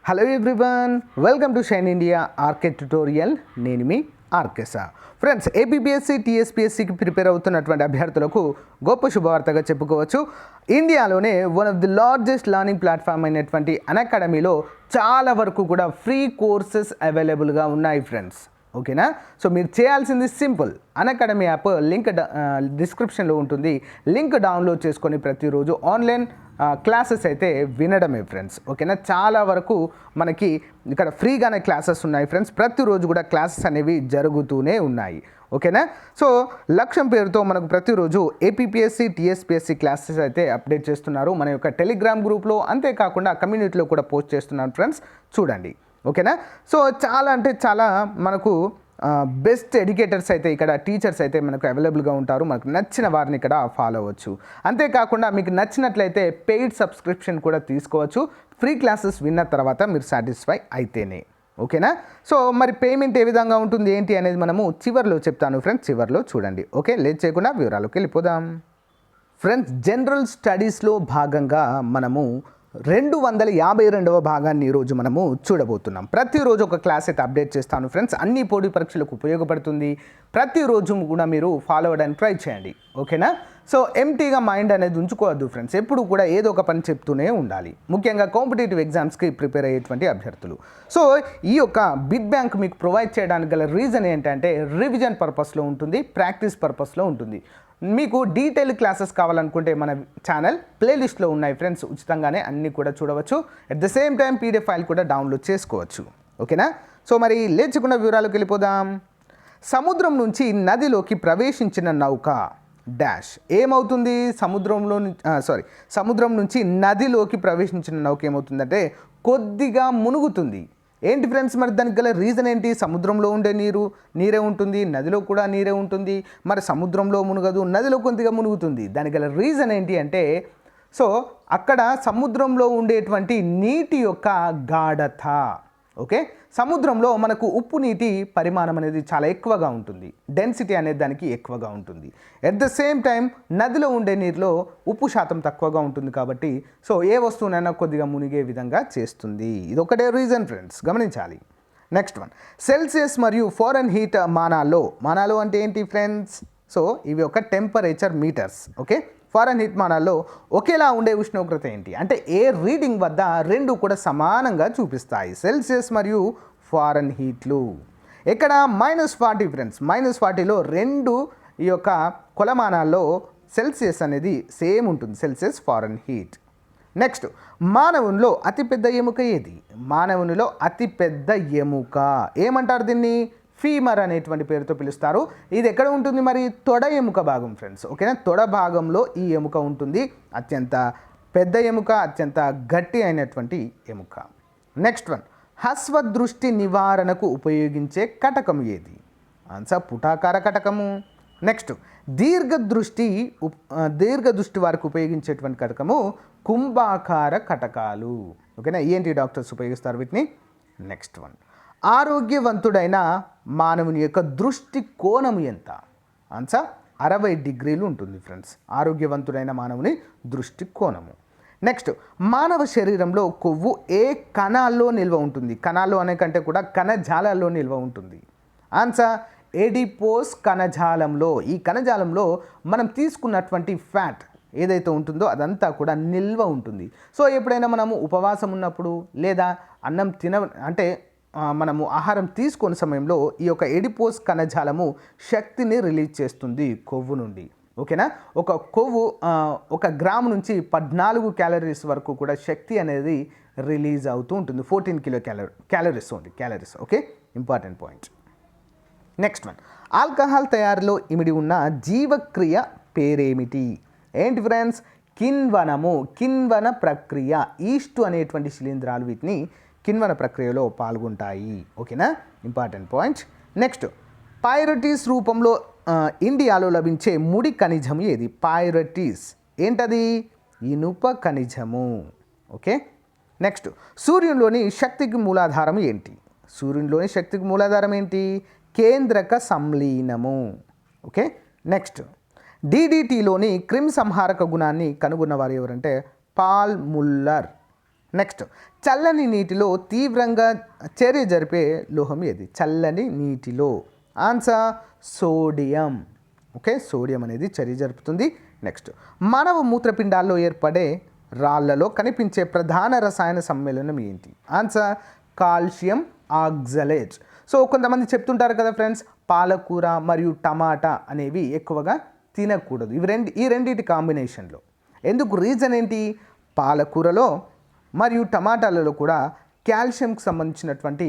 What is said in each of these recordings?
Hello everyone, welcome to shine India RK tutorial. నేను మీ ఆర్కేసా. ఫ్రెండ్స్, ఏపీపీఎస్సీ టీఎస్పీఎస్సీకి ప్రిపేర్ అవుతున్నటువంటి అభ్యర్థులకు గొప్ప శుభవార్తగా చెప్పుకోవచ్చు. ఇండియాలోనే one of the largest learning platform అయినటువంటి అన్అకాడమీలో చాలా వరకు కూడా ఫ్రీ కోర్సెస్ అవైలబుల్గా ఉన్నాయి ఫ్రెండ్స్. ఓకేనా? సో మీరు చేయాల్సింది సింపుల్. అన్అకాడమీ యాప్ లింక్ డిస్క్రిప్షన్లో ఉంటుంది. లింక్ డౌన్లోడ్ చేసుకొని ప్రతిరోజు ఆన్లైన్ క్లాసెస్ అయితే వినడమే ఫ్రెండ్స్. ఓకేనా? చాలా వరకు మనకి ఇక్కడ ఫ్రీగానే క్లాసెస్ ఉన్నాయి ఫ్రెండ్స్. ప్రతిరోజు కూడా క్లాసెస్ అనేవి జరుగుతూనే ఉన్నాయి. ఓకేనా? సో లక్ష్యం పేరుతో మనకు ప్రతిరోజు ఏపీపీఎస్సీ టీఎస్పీఎస్సీ క్లాసెస్ అయితే అప్డేట్ చేస్తున్నారు మన యొక్క టెలిగ్రామ్ గ్రూప్లో. అంతేకాకుండా కమ్యూనిటీలో కూడా పోస్ట్ చేస్తున్నాను ఫ్రెండ్స్, చూడండి. ఓకేనా? సో చాలా అంటే చాలా మనకు బెస్ట్ ఎడ్యుకేటర్స్ అయితే ఇక్కడ టీచర్స్ అయితే మనకు అవైలబుల్గా ఉంటారు. మనకు నచ్చిన వారిని ఇక్కడ ఫాలో అవ్వచ్చు. అంతేకాకుండా మీకు నచ్చినట్లయితే పెయిడ్ సబ్స్క్రిప్షన్ కూడా తీసుకోవచ్చు. ఫ్రీ క్లాసెస్ విన్న తర్వాత మీరు సాటిస్ఫై అయితేనే. ఓకేనా? సో మరి పేమెంట్ ఏ విధంగా ఉంటుంది ఏంటి అనేది మనము చివరిలో చెప్తాను ఫ్రెండ్స్. చివరిలో చూడండి. ఓకే, లేట్ చేయకుండా వివరాలకు వెళ్ళిపోదాం. ఫ్రెండ్స్, జనరల్ స్టడీస్లో భాగంగా మనము 252వ భాగాన్ని ఈరోజు మనము చూడబోతున్నాం. ప్రతిరోజు ఒక క్లాస్ అయితే అప్డేట్ చేస్తాను ఫ్రెండ్స్. అన్ని పోటీ పరీక్షలకు ఉపయోగపడుతుంది. ప్రతిరోజు కూడా మీరు ఫాలో అవ్వడానికి ట్రై చేయండి. ఓకేనా? సో ఎంటీగా మైండ్ అనేది ఉంచుకోవద్దు ఫ్రెండ్స్. ఎప్పుడు కూడా ఏదో ఒక పని చెప్తూనే ఉండాలి, ముఖ్యంగా కాంపిటేటివ్ ఎగ్జామ్స్కి ప్రిపేర్ అయ్యేటువంటి అభ్యర్థులు. సో ఈ యొక్క బిడ్ బ్యాంక్ మీకు ప్రొవైడ్ చేయడానికి గల రీజన్ ఏంటంటే రివిజన్ పర్పస్లో ఉంటుంది, ప్రాక్టీస్ పర్పస్లో ఉంటుంది. మీకు డీటెయిల్ క్లాసెస్ కావాలనుకుంటే మన ఛానల్ ప్లేలిస్ట్లో ఉన్నాయి ఫ్రెండ్స్. ఉచితంగానే అన్నీ కూడా చూడవచ్చు. At the same time PDF file కూడా డౌన్లోడ్ చేసుకోవచ్చు. ఓకేనా? సో మరి లేచకుండా వివరాలకు వెళ్ళిపోదాం. సముద్రం నుంచి నదిలోకి ప్రవేశించిన నౌక డాష్ ఏమవుతుంది? సముద్రం నుంచి నదిలోకి ప్రవేశించిన నౌక ఏమవుతుందంటే కొద్దిగా మునుగుతుంది. ఏంటి ఫ్రెండ్స్, మరి దానికి గల రీజన్ ఏంటి? సముద్రంలో ఉండే నీరే ఉంటుంది, నదిలో కూడా నీరే ఉంటుంది. మరి సముద్రంలో మునగదు, నదిలో కొద్దిగా మునుగుతుంది. దానికి గల రీజన్ ఏంటి అంటే, సో అక్కడ సముద్రంలో ఉండేటువంటి నీటి యొక్క గాఢత. ఓకే, సముద్రంలో మనకు ఉప్పు నీటి పరిమాణం అనేది చాలా ఎక్కువగా ఉంటుంది, డెన్సిటీ అనేది దానికి ఎక్కువగా ఉంటుంది. ఎట్ ద సేమ్ టైం నదిలో ఉండే నీరులో ఉప్పు శాతం తక్కువగా ఉంటుంది. కాబట్టి సో ఏ వస్తువునైనా కొద్దిగా మునిగే విధంగా చేస్తుంది. ఇది ఒకటే రీజన్ ఫ్రెండ్స్, గమనించాలి. నెక్స్ట్ వన్, సెల్సియస్ మరియు ఫారెన్ హీట్ మానాలు అంటే ఏంటి ఫ్రెండ్స్? సో ఇవి ఒక temperature meters. Okay, Fahrenheit మానాల్లో ఒకేలా ఉండే ఉష్ణోగ్రత ఏంటి అంటే ఏ రీడింగ్ వద్ద రెండు కూడా సమానంగా చూపిస్తాయి, సెల్సియస్ మరియు ఫారెన్ హీట్లు. ఇక్కడ -40 ఫ్రెండ్స్, -40లో రెండు ఈ యొక్క కొలమానాల్లో సెల్సియస్ అనేది సేమ్ ఉంటుంది, సెల్సియస్ ఫారెన్ హీట్. నెక్స్ట్, మానవునిలో అతిపెద్ద ఎముక ఏది? మానవునిలో అతిపెద్ద ఎముక ఏమంటారు? దీన్ని ఫీమర్ అనేటువంటి పేరుతో పిలుస్తారు. ఇది ఎక్కడ ఉంటుంది? మరి తొడ ఎముక భాగం ఫ్రెండ్స్. ఓకేనా? తొడ భాగంలో ఈ ఎముక ఉంటుంది. అత్యంత పెద్ద ఎముక, అత్యంత గట్టి అయినటువంటి ఎముక. నెక్స్ట్ వన్, హస్వదృష్టి నివారణకు ఉపయోగించే కటకం ఏది? ఆన్సర్ పుటాకార కటకము. నెక్స్ట్, దీర్ఘదృష్టి వారికి ఉపయోగించేటువంటి కటకము కుంభాకార కటకాలు. ఓకేనా? ఏంటి డాక్టర్స్ ఉపయోగిస్తారు వీటిని. నెక్స్ట్ వన్, ఆరోగ్యవంతుడైన మానవుని యొక్క దృష్టి కోణము ఎంత? ఆన్సర్ 60 డిగ్రీలు ఉంటుంది ఫ్రెండ్స్, ఆరోగ్యవంతుడైన మానవుని దృష్టి కోణము. నెక్స్ట్, మానవ శరీరంలో కొవ్వు ఏ కణాల్లో నిల్వ ఉంటుంది? కణాల్లో అనే కంటే కూడా కణజాలాల్లో నిల్వ ఉంటుంది. ఆన్సర్ ఎడిపోస్ కణజాలంలో. ఈ కణజాలంలో మనం తీసుకున్నటువంటి ఫ్యాట్ ఏదైతే ఉంటుందో అదంతా కూడా నిల్వ ఉంటుంది. సో ఎప్పుడైనా మనము ఉపవాసం ఉన్నప్పుడు లేదా మనము ఆహారం తీసుకునే సమయంలో ఈ యొక్క ఎడిపోస్ కణజాలము శక్తిని రిలీజ్ చేస్తుంది కొవ్వు నుండి. ఓకేనా? ఒక కొవ్వు 1 గ్రాము నుంచి 14 క్యాలరీస్ వరకు కూడా శక్తి అనేది రిలీజ్ అవుతూ ఉంటుంది. 14 kilo calories only, calories. Okay, important point. Next one, alcohol తయారీలో ఇమిడి ఉన్న జీవక్రియ పేరేమిటి? ఏంటి ఫ్రెండ్స్? కిణ్వన ప్రక్రియ. ఈస్టు అనేటువంటి శిలీంధ్రాలు వీటిని కిణ్వన ప్రక్రియలో పాల్గొంటాయి. ఓకేనా? Important point. నెక్స్ట్, పైరటీస్ రూపంలో ఇండియాలో లభించే ముడి ఖనిజం ఏది? పైరటీస్ ఏంటది? ఇనుప ఖనిజము. ఓకే. నెక్స్ట్, సూర్యునిలోని శక్తికి మూలాధారం ఏంటి? సూర్యునిలోని శక్తికి మూలాధారం ఏంటి? కేంద్రక సంలీనము. ఓకే. నెక్స్ట్, DDTలోని క్రిమి సంహారక గుణాన్ని కనుగొన్నవారు ఎవరంటే పాల్ ముల్లర్. నెక్స్ట్ చల్లని నీటిలో తీవ్రంగా చర్య జరిపే లోహం ఏది? చల్లని నీటిలో ఆన్సర్ సోడియం. ఓకే, సోడియం అనేది చర్య జరుపుతుంది. నెక్స్ట్ మానవ మూత్రపిండాల్లో ఏర్పడే రాళ్లలో కనిపించే ప్రధాన రసాయన సమ్మేళనం ఏంటి? Answer calcium oxalate. సో కొంతమంది చెప్తుంటారు కదా ఫ్రెండ్స్, పాలకూర మరియు టమాటా అనేవి ఎక్కువగా తినకూడదు ఈ రెండింటి కాంబినేషన్లో. ఎందుకు? రీజన్ ఏంటి? పాలకూరలో మరియు టమాటాలలో కూడా కాల్షియంకి సంబంధించినటువంటి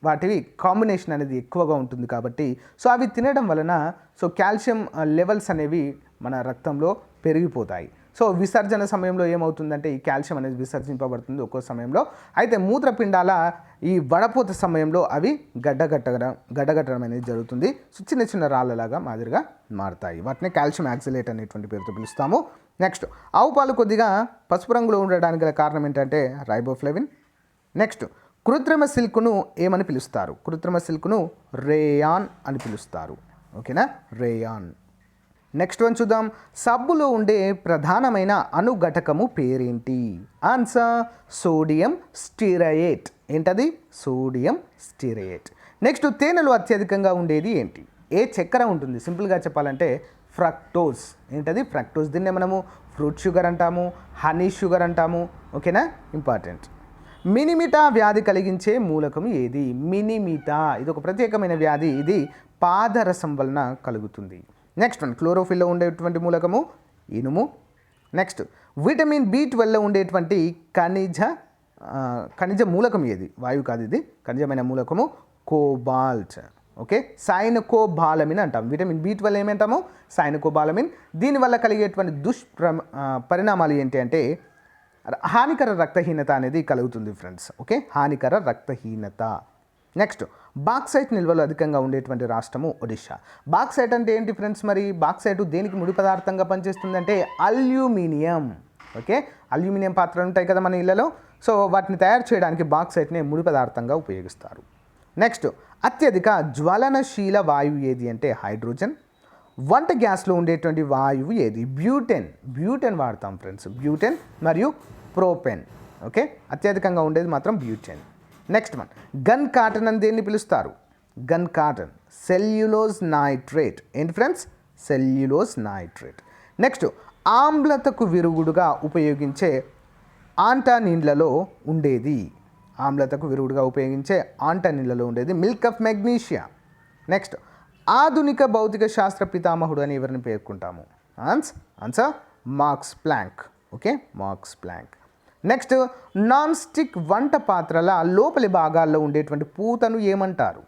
వాటివి కాంబినేషన్ అనేది ఎక్కువగా ఉంటుంది కాబట్టి సో అవి తినడం వలన సో కాల్షియం లెవెల్స్ అనేవి మన రక్తంలో పెరిగిపోతాయి. సో విసర్జన సమయంలో ఏమవుతుందంటే ఈ కాల్షియం అనేది విసర్జింపబడుతుంది ఒక్కో సమయంలో. అయితే మూత్రపిండాల ఈ వడపోత సమయంలో అవి గడ్డగట్టడం అనేది జరుగుతుంది. సో చిన్న చిన్న రాళ్ళలాగా మాదిరిగా మారుతాయి. వాటిని కాల్షియం ఆక్సలేట్ అనేటువంటి పేరుతో పిలుస్తాము. నెక్స్ట్ ఆవు పాలు కొద్దిగా పసుపు రంగులో ఉండడానికి గల కారణం ఏంటంటే రైబోఫ్లేవిన్. నెక్స్ట్ కృత్రిమ సిల్క్ను ఏమని పిలుస్తారు? కృత్రిమ సిల్క్ను రేయాన్ అని పిలుస్తారు. ఓకేనా, రేయాన్. నెక్స్ట్ వన్ చూద్దాం. సబ్బులో ఉండే ప్రధానమైన అణుఘటకము పేరేంటి? Answer sodium stearate. ఏంటది? సోడియం స్టిరయేట్. నెక్స్ట్ తేనెలో అత్యధికంగా ఉండేది ఏంటి? ఏ చక్కెర ఉంటుంది? సింపుల్గా చెప్పాలంటే ఫ్రక్టోజ్. ఏంటది? ఫ్రక్టోజ్. దీన్నే మనము ఫ్రూట్ షుగర్ అంటాము, హనీ షుగర్ అంటాము. ఓకేనా, ఇంపార్టెంట్. మినిమిటా వ్యాధి కలిగించే మూలకం ఏది? మినిమిటా ఇది ఒక ప్రత్యేకమైన వ్యాధి. ఇది పాదరసం వలన కలుగుతుంది. నెక్స్ట్ వన్ క్లోరోఫిల్లో ఉండేటువంటి మూలకము ఇనుము. నెక్స్ట్ విటమిన్ B12లో ఉండేటువంటి ఖనిజ మూలకం ఏది? వాయువు కాదు, ఇది ఖనిజమైన మూలకము కోబాల్ట్. ఓకే, సైనకోబాలమిన్ అంటాం. విటమిన్ B12 ఏమంటాము? సైనకోబాలమిన్. దీనివల్ల కలిగేటువంటి పరిణామాలు ఏంటి అంటే హానికర రక్తహీనత అనేది కలుగుతుంది ఫ్రెండ్స్. ఓకే, హానికర రక్తహీనత. నెక్స్ట్ బాక్సైట్ నిల్వలు అధికంగా ఉండేటువంటి రాష్ట్రము ఒడిషా. బాక్సైట్ అంటే ఏంటి ఫ్రెండ్స్? మరి బాక్సైట్ దేనికి ముడి పదార్థంగా పనిచేస్తుందంటే అల్యూమినియం. ఓకే, అల్యూమినియం పాత్రలు ఉంటాయి కదా మన ఇళ్లలో, సో వాటిని తయారు చేయడానికి బాక్సైట్ని ముడి పదార్థంగా ఉపయోగిస్తారు. నెక్స్ట్ అత్యధిక జ్వలనశీల వాయువు ఏది అంటే హైడ్రోజన్. వంట గ్యాస్లో ఉండేటువంటి వాయువు ఏది? బ్యూటెన్ వాడతాం ఫ్రెండ్స్. బ్యూటెన్ మరియు ప్రోపెన్. ఓకే, అత్యధికంగా ఉండేది మాత్రం butane. Next one gun cotton అని దేన్ని పిలుస్తారు? Gun cotton cellulose nitrate. ఏంటి ఫ్రెండ్స్? Cellulose nitrate. నెక్స్ట్ ఆమ్లతకు విరుగుడుగా ఉపయోగించే ఆంటానిన్లలో ఉండేది మిల్క్ ఆఫ్ మెగ్నీషియా. నెక్స్ట్ ఆధునిక భౌతిక శాస్త్ర పితామహుడు అని ఎవరిని పేర్కొంటాము? Answer Max Planck. Okay, Max Planck. Next non stick వంట పాత్రల లోపలి భాగాల్లో ఉండేటువంటి పూతను ఏమంటారు?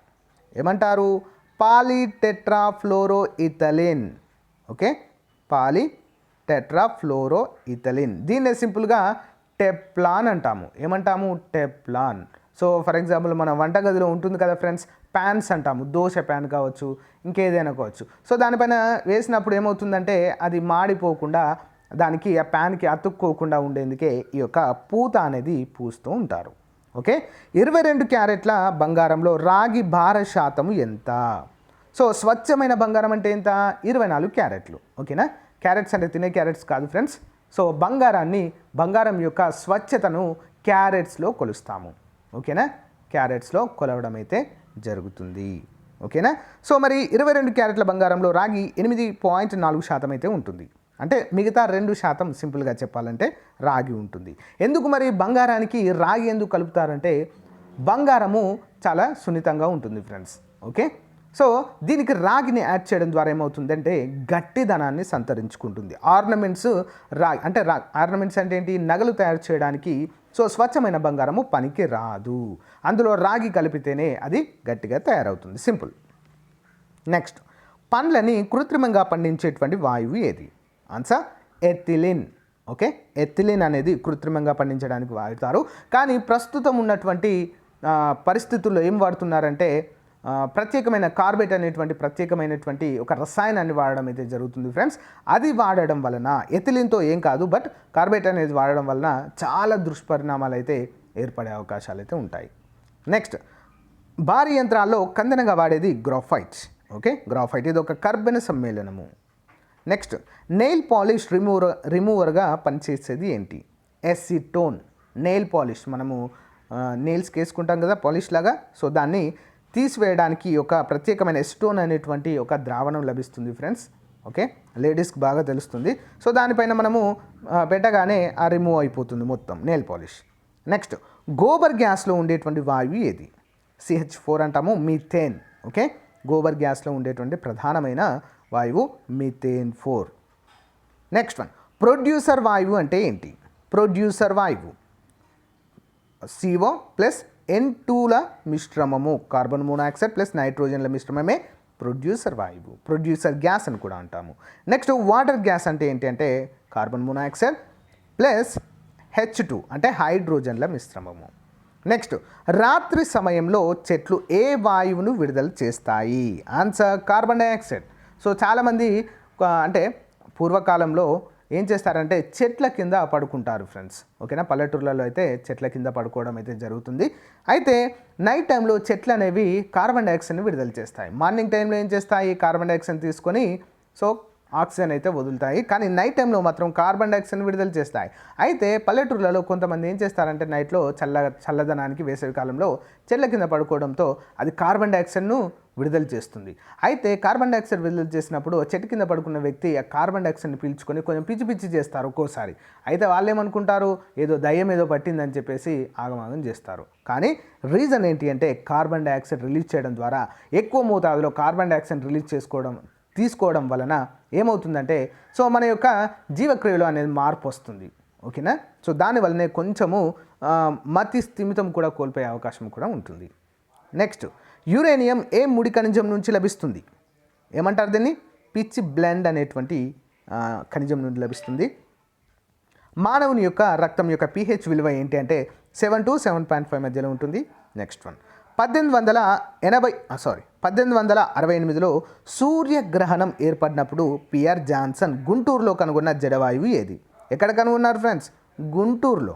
పాలిటెట్రాఫ్లోరోఇథిలిన్. Okay, polytetrafluoroethylene. దీన్నే సింపుల్గా టెప్లాన్ అంటాము. ఏమంటాము? టెప్లాన్. సో ఫర్ ఎగ్జాంపుల్ మన వంటగదిలో ఉంటుంది కదా ఫ్రెండ్స్, ప్యాన్స్ అంటాము. దోశ ప్యాన్ కావచ్చు, ఇంకేదైనా కావచ్చు. సో దానిపైన వేసినప్పుడు ఏమవుతుందంటే అది మాడిపోకుండా దానికి ఆ ప్యాన్కి అతుక్కోకుండా ఉండేందుకే ఈ యొక్క పూత అనేది పూస్తూ ఉంటారు. ఓకే, 22 క్యారెట్ల బంగారంలో రాగి భార శాతము ఎంత? సో స్వచ్ఛమైన బంగారం అంటే ఎంత? 24 క్యారెట్లు. ఓకేనా, క్యారెట్స్ అంటే తినే క్యారెట్స్ కాదు ఫ్రెండ్స్. సో బంగారం యొక్క స్వచ్ఛతను క్యారెట్స్లో కొలుస్తాము. ఓకేనా, క్యారెట్స్లో కొలవడం అయితే జరుగుతుంది. ఓకేనా, సో మరి 22 క్యారెట్ల బంగారంలో రాగి 8.4% అయితే ఉంటుంది. అంటే మిగతా 2% సింపుల్గా చెప్పాలంటే రాగి ఉంటుంది. ఎందుకు మరి బంగారానికి రాగి ఎందుకు కలుపుతారంటే బంగారము చాలా సున్నితంగా ఉంటుంది ఫ్రెండ్స్. ఓకే, సో దీనికి రాగిని యాడ్ చేయడం ద్వారా ఏమవుతుందంటే గట్టిదనాన్ని సంతరించుకుంటుంది. ఆర్నమెంట్స్ ఆర్నమెంట్స్ అంటే ఏంటి? నగలు తయారు చేయడానికి సో స్వచ్ఛమైన బంగారము పనికి రాదు. అందులో రాగి కలిపితేనే అది గట్టిగా తయారవుతుంది. సింపుల్. నెక్స్ట్ పండ్లని కృత్రిమంగా పండించేటువంటి వాయువు ఏది? Answer ethylene. ఓకే, ఎథిలిన్ అనేది కృత్రిమంగా పండించడానికి వాడతారు. కానీ ప్రస్తుతం ఉన్నటువంటి పరిస్థితుల్లో ఏం వాడుతున్నారంటే ప్రత్యేకమైన కార్బేట్ ప్రత్యేకమైనటువంటి ఒక రసాయనాన్ని వాడడం అయితే జరుగుతుంది ఫ్రెండ్స్. అది వాడడం వలన ఎథిలిన్తో ఏం కాదు, బట్ కార్బేట్ అనేది వాడడం వలన చాలా దుష్పరిణామాలు అయితే ఏర్పడే అవకాశాలు అయితే ఉంటాయి. నెక్స్ట్ భారీ యంత్రాల్లో కందనగా వాడేది గ్రాఫైట్. ఓకే, గ్రాఫైట్ ఇది ఒక కర్బన సమ్మేళనము. నెక్స్ట్ నెయిల్ పాలిష్ రిమూవర్గా పనిచేసేది ఏంటి? ఎసిటోన్. నెయిల్ పాలిష్, మనము నెయిల్స్కి వేసుకుంటాం కదా పాలిష్ లాగా, సో దాన్ని తీసివేయడానికి ఒక ప్రత్యేకమైన ఎస్టోన్ అనేటువంటి ఒక ద్రావణం లభిస్తుంది ఫ్రెండ్స్. ఓకే, లేడీస్కి బాగా తెలుస్తుంది. సో దానిపైన మనము పెట్టగానే రిమూవ్ అయిపోతుంది మొత్తం నెయిల్ పాలిష్. నెక్స్ట్, గోబర్ గ్యాస్లో ఉండేటువంటి వాయువు ఏది? CH4 అంటాము, మీథేన్. ఓకే, గోబర్ గ్యాస్లో ఉండేటువంటి ప్రధానమైన వాయువు మీథేన్ 4. నెక్స్ట్ వన్, ప్రొడ్యూసర్ వాయువు అంటే ఏంటి? ప్రొడ్యూసర్ వాయువు CO ప్లస్ N2ల మిశ్రమము, కార్బన్ మోనాక్సైడ్ ప్లస్ నైట్రోజన్ల మిశ్రమమే ప్రొడ్యూసర్ వాయువు. ప్రొడ్యూసర్ గ్యాస్ అని కూడా అంటాము. నెక్స్ట్, వాటర్ గ్యాస్ అంటే ఏంటి అంటే కార్బన్ మోనాక్సైడ్ ప్లస్ H2 అంటే హైడ్రోజన్ల మిశ్రమము. నెక్స్ట్, రాత్రి సమయంలో చెట్లు ఏ వాయువును విడుదల చేస్తాయి? Answer carbon dioxide. సో చాలామంది అంటే పూర్వకాలంలో ఏం చేస్తారంటే చెట్ల కింద పడుకుంటారు ఫ్రెండ్స్. ఓకేనా, పల్లెటూర్లలో అయితే చెట్ల కింద పడుకోవడం అయితే జరుగుతుంది. అయితే నైట్ టైంలో చెట్లు అనేవి కార్బన్ డైఆక్సైడ్ని విడుదల చేస్తాయి. మార్నింగ్ టైంలో ఏం చేస్తాయి? కార్బన్ డైఆక్సైడ్ తీసుకొని సో ఆక్సిజన్ అయితే వదులుతాయి, కానీ నైట్ టైంలో మాత్రం కార్బన్ డైఆక్సైడ్ విడుదల చేస్తాయి. అయితే పల్లెటూర్లలో కొంతమంది ఏం చేస్తారంటే నైట్లో చల్లదనానికి వేసవి కాలంలో చెట్ల కింద పడుకోవడంతో అది కార్బన్ డైఆక్సైడ్ను విడుదల చేస్తుంది. అయితే కార్బన్ డైఆక్సైడ్ విడుదల చేసినప్పుడు చెట్టు కింద పడుకున్న వ్యక్తి ఆ కార్బన్ డైఆక్సైడ్ని పీల్చుకొని కొంచెం పిచ్చి చేస్తారు ఒక్కోసారి. అయితే వాళ్ళు ఏమనుకుంటారు, ఏదో దయ్యం ఏదో పట్టిందని చెప్పేసి ఆగమాగం చేస్తారు. కానీ రీజన్ ఏంటి అంటే కార్బన్ డైఆక్సైడ్ రిలీజ్ చేయడం ద్వారా, ఎక్కువ మోతాదులో కార్బన్ డైఆక్సైడ్ రిలీజ్ తీసుకోవడం వలన ఏమవుతుందంటే సో మన యొక్క జీవక్రియలో అనేది మార్పు వస్తుంది. ఓకేనా, సో దానివల్లనే కొంచెము మతి స్థిమితం కూడా కోల్పోయే అవకాశం కూడా ఉంటుంది. నెక్స్ట్, యురేనియం ఏ ముడి ఖనిజం నుంచి లభిస్తుంది? ఏమంటారు దీన్ని? పిచ్ బ్లెండ్ అనేటువంటి ఖనిజం నుండి లభిస్తుంది. మానవుని యొక్క రక్తం యొక్క pH విలువ ఏంటి అంటే 7 to 7.5 మధ్యలో ఉంటుంది. నెక్స్ట్ వన్, 1868లో సూర్యగ్రహణం ఏర్పడినప్పుడు పియర్ జాన్సన్ గుంటూరులో కనుగొన్న జడవాయువు ఏది? ఎక్కడ కనుగొన్నారు ఫ్రెండ్స్? గుంటూరులో.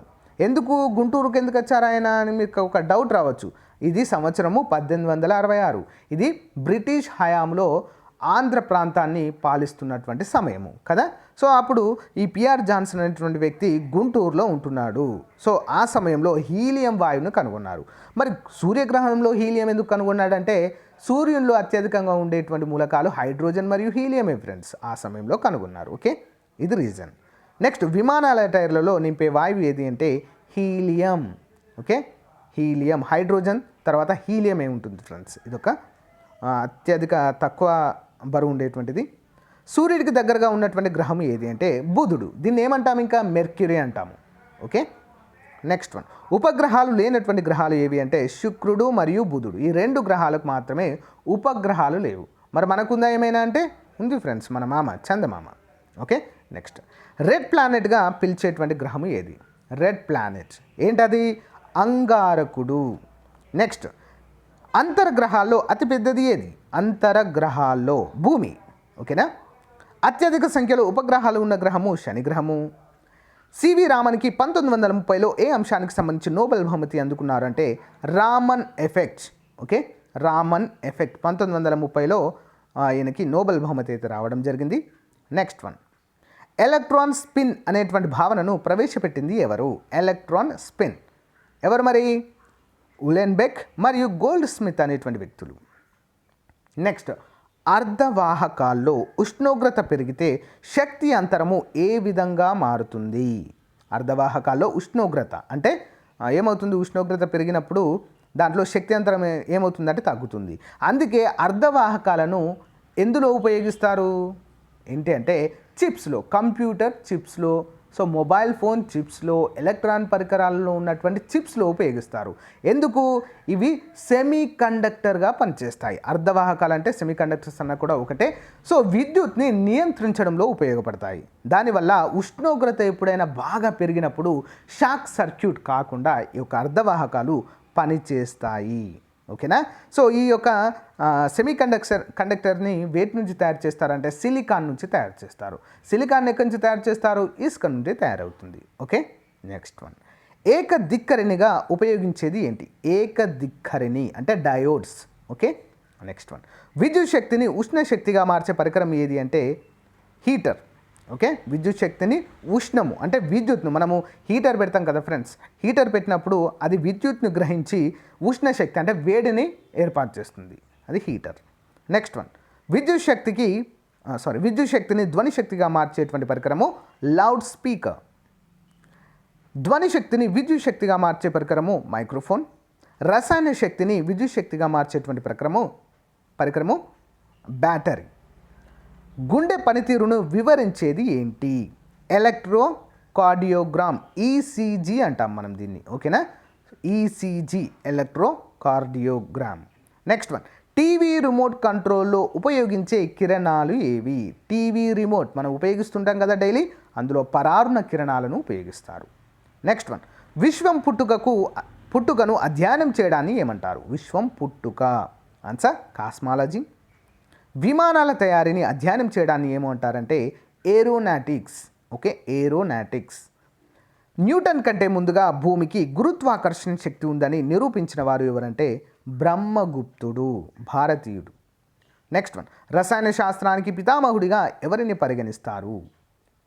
గుంటూరుకు ఎందుకు వచ్చారు ఆయన అని మీకు ఒక డౌట్ రావచ్చు. ఇది సంవత్సరము 1866. ఇది బ్రిటిష్ హయాంలో ఆంధ్ర ప్రాంతాన్ని పాలిస్తున్నటువంటి సమయము కదా. సో అప్పుడు ఈ పిఆర్ జాన్సన్ అనేటువంటి వ్యక్తి గుంటూరులో ఉంటున్నాడు. సో ఆ సమయంలో హీలియం వాయువును కనుగొన్నారు. మరి సూర్యగ్రహణంలో హీలియం ఎందుకు కనుగొన్నాడంటే సూర్యునిలో అత్యధికంగా ఉండేటువంటి మూలకాలు హైడ్రోజన్ మరియు హీలియమే ఫ్రెండ్స్. ఆ సమయంలో కనుగొన్నారు. ఓకే, ఇది రీజన్. నెక్స్ట్, విమానాల టైర్లలో నింపే వాయువు ఏది అంటే హీలియం. ఓకే, హీలియం, హైడ్రోజన్ తర్వాత హీలియం ఏముంటుంది ఫ్రెండ్స్. ఇదొక అత్యధిక తక్కువ బరువు ఉండేటువంటిది. సూర్యుడికి దగ్గరగా ఉన్నటువంటి గ్రహం ఏది అంటే బుధుడు. దీన్ని ఏమంటాము? ఇంకా మెర్క్యూరీ అంటాము. ఓకే, నెక్స్ట్ వన్, ఉపగ్రహాలు లేనటువంటి గ్రహాలు ఏవి అంటే శుక్రుడు మరియు బుధుడు. ఈ 2 గ్రహాలకు మాత్రమే ఉపగ్రహాలు లేవు. మరి మనకుందా ఏమైనా అంటే ఉంది ఫ్రెండ్స్, మన మామ చందమామ. ఓకే, నెక్స్ట్, రెడ్ ప్లానెట్గా పిలిచేటువంటి గ్రహం ఏది? రెడ్ ప్లానెట్ ఏంటది? అంగారకుడు. నెక్స్ట్, అంతర్గ్రహాల్లో అతిపెద్దది ఏది? అంతరగ్రహాల్లో భూమి. ఓకేనా. అత్యధిక సంఖ్యలో ఉపగ్రహాలు ఉన్న గ్రహము శని గ్రహము. సివి రామన్కి 1930లో ఏ అంశానికి సంబంధించి నోబెల్ బహుమతి అందుకున్నారంటే Raman effect. Okay, Raman effect 1930లో ఈయనకి నోబెల్ బహుమతి అయితే రావడం జరిగింది. నెక్స్ట్ వన్, ఎలక్ట్రాన్ స్పిన్ అనేటువంటి భావనను ప్రవేశపెట్టింది ఎవరు? ఎలక్ట్రాన్ స్పిన్ ఎవరు మరి? ఉలెన్బెక్ మరియు గోల్డ్ స్మిత్ అనేటువంటి వ్యక్తులు. నెక్స్ట్, అర్ధవాహకాల్లో ఉష్ణోగ్రత పెరిగితే శక్తి అంతరము ఏ విధంగా మారుతుంది? అర్ధవాహకాల్లో ఉష్ణోగ్రత అంటే ఏమవుతుంది? ఉష్ణోగ్రత పెరిగినప్పుడు దాంట్లో శక్తి అంతరం ఏమవుతుందంటే తగ్గుతుంది. అందుకే అర్ధవాహకాలను ఎందులో ఉపయోగిస్తారు ఏంటి అంటే చిప్స్లో, కంప్యూటర్ చిప్స్లో, సో మొబైల్ ఫోన్ చిప్స్లో, ఎలక్ట్రాన్ పరికరాల్లో ఉన్నటువంటి చిప్స్లో ఉపయోగిస్తారు. ఎందుకు? ఇవి సెమీ కండక్టర్గా పనిచేస్తాయి. అర్ధవాహకాలు అంటే సెమీ కండక్టర్స్ అన్న కూడా ఒకటే. సో విద్యుత్ని నియంత్రించడంలో ఉపయోగపడతాయి. దానివల్ల ఉష్ణోగ్రత ఎప్పుడైనా బాగా పెరిగినప్పుడు షాక్ సర్క్యూట్ కాకుండా ఈ యొక్క అర్ధవాహకాలు పనిచేస్తాయి. ఓకేనా. సో ఈ యొక్క సెమీ కండక్టర్ని వేటి నుంచి తయారు చేస్తారంటే సిలికాన్ నుంచి తయారు చేస్తారు. సిలికాన్ ఎక్కడి నుంచి తయారు చేస్తారు? ఇసుక నుండి తయారవుతుంది. ఓకే, నెక్స్ట్ వన్, ఏకదిక్కరినిగా ఉపయోగించేది ఏంటి? ఏకదిక్కరిని అంటే డయోడ్స్. ఓకే, నెక్స్ట్ వన్, విద్యుత్ శక్తిని ఉష్ణ శక్తిగా మార్చే పరికరం ఏది అంటే హీటర్. ఓకే, విద్యుత్ శక్తిని ఉష్ణము అంటే విద్యుత్ను మనము హీటర్ పెడతాం కదా ఫ్రెండ్స్, హీటర్ పెట్టినప్పుడు అది విద్యుత్ను గ్రహించి ఉష్ణ శక్తి అంటే వేడిని ఏర్పాటు చేస్తుంది, అది హీటర్. నెక్స్ట్ వన్, విద్యుత్ శక్తిని ధ్వని శక్తిగా మార్చేటువంటి పరికరము లౌడ్ స్పీకర్. ధ్వని శక్తిని విద్యుత్ శక్తిగా మార్చే పరికరము మైక్రోఫోన్. రసాయన శక్తిని విద్యుత్ శక్తిగా మార్చేటువంటి పరికరము బ్యాటరీ. గుండె పనితీరును వివరించేది ఏంటి? ఎలక్ట్రోకార్డియోగ్రామ్, ఈసీజీ అంటాం మనం దీన్ని. ఓకేనా, ECG electrocardiogram. Next one, TV remote కంట్రోల్లో ఉపయోగించే కిరణాలు ఏవి? టీవీ రిమోట్ మనం ఉపయోగిస్తుంటాం కదా డైలీ, అందులో పరారుణ కిరణాలను ఉపయోగిస్తారు. నెక్స్ట్ వన్, విశ్వం పుట్టుకను అధ్యయనం చేయడాన్ని ఏమంటారు? విశ్వం పుట్టుక, ఆన్సర్ కాస్మాలజీ. విమానాల తయారీని అధ్యయనం చేయడాన్ని ఏమంటారంటే ఏరోనాటిక్స్. Okay, aeronautics. న్యూటన్ కంటే ముందుగా భూమికి గురుత్వాకర్షణ శక్తి ఉందని నిరూపించిన వారు ఎవరంటే బ్రహ్మగుప్తుడు, భారతీయుడు. నెక్స్ట్ వన్, రసాయన శాస్త్రానికి పితామహుడిగా ఎవరిని పరిగణిస్తారు?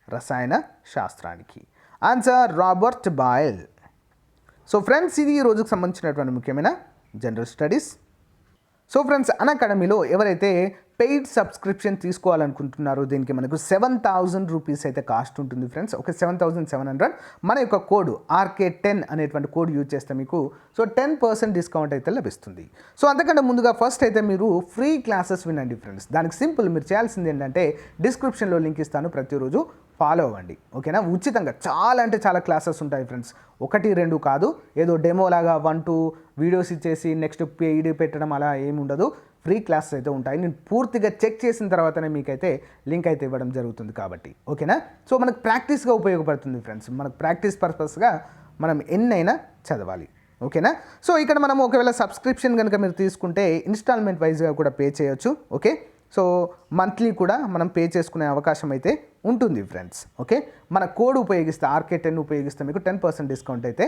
రసాయన శాస్త్రానికి answer Robert boil. So friends, ఇది ఈ రోజుకు సంబంధించినటువంటి ముఖ్యమైన జనరల్ స్టడీస్. సో ఫ్రెండ్స్, అన్అకాడమీలో ఎవరైతే పెయిడ్ సబ్స్క్రిప్షన్ తీసుకోవాలనుకుంటున్నారో దీనికి మనకు 7,000 రూపీస్ అయితే కాస్ట్ ఉంటుంది ఫ్రెండ్స్. ఓకే, 7,700. మన యొక్క కోడ్ RK10 అనేటువంటి కోడ్ యూజ్ చేస్తే మీకు 10% డిస్కౌంట్ అయితే లభిస్తుంది. సో అంతకంటే ముందుగా ఫస్ట్ అయితే మీరు ఫ్రీ క్లాసెస్ వినండి ఫ్రెండ్స్. దానికి సింపుల్, మీరు చేయాల్సింది ఏంటంటే డిస్క్రిప్షన్లో లింక్ ఇస్తాను, ప్రతిరోజు ఫాలో అవ్వండి. ఓకేనా, ఉచితంగా చాలా అంటే చాలా క్లాసెస్ ఉంటాయి ఫ్రెండ్స్, 1-2 కాదు. ఏదో డెమో లాగా 1-2 వీడియోస్ ఇచ్చేసి నెక్స్ట్ పెయిడ్ పెట్టడం అలా ఏమి ఉండదు. ఫ్రీ క్లాసెస్ అయితే ఉంటాయి. నేను పూర్తిగా చెక్ చేసిన తర్వాతనే మీకైతే లింక్ అయితే ఇవ్వడం జరుగుతుంది కాబట్టి. ఓకేనా, సో మనకు ప్రాక్టీస్గా ఉపయోగపడుతుంది ఫ్రెండ్స్. మనకు ప్రాక్టీస్ పర్పస్గా మనం ఎన్నైనా చదవాలి. ఓకేనా, సో ఇక్కడ మనం ఒకవేళ సబ్స్క్రిప్షన్ కనుక మీరు తీసుకుంటే ఇన్స్టాల్మెంట్ వైజ్గా కూడా పే చేయొచ్చు. ఓకే, సో మంత్లీ కూడా మనం పే చేసుకునే అవకాశం అయితే ఉంటుంది ఫ్రెండ్స్. ఓకే, మన కోడ్ ఉపయోగిస్తే RK10 ఉపయోగిస్తే మీకు 10% డిస్కౌంట్ అయితే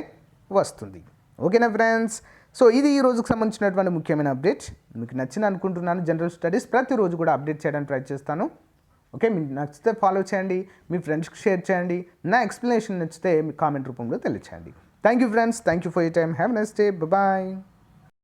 వస్తుంది. ఓకేనా ఫ్రెండ్స్, సో ఇది ఈ రోజుకు సంబంధించినటువంటి ముఖ్యమైన అప్డేట్. మీకు నచ్చిన అనుకుంటున్నాను. జనరల్ స్టడీస్ ప్రతిరోజు కూడా అప్డేట్ చేయడానికి ట్రై చేస్తాను. ఓకే, మీకు నచ్చితే ఫాలో చేయండి, మీ ఫ్రెండ్స్కి షేర్ చేయండి. నా ఎక్స్ప్లెనేషన్ నచ్చితే మీ కామెంట్ రూపంలో తెలియచేయండి. Thank you friends, thank you for your time. Have a nice day, bye.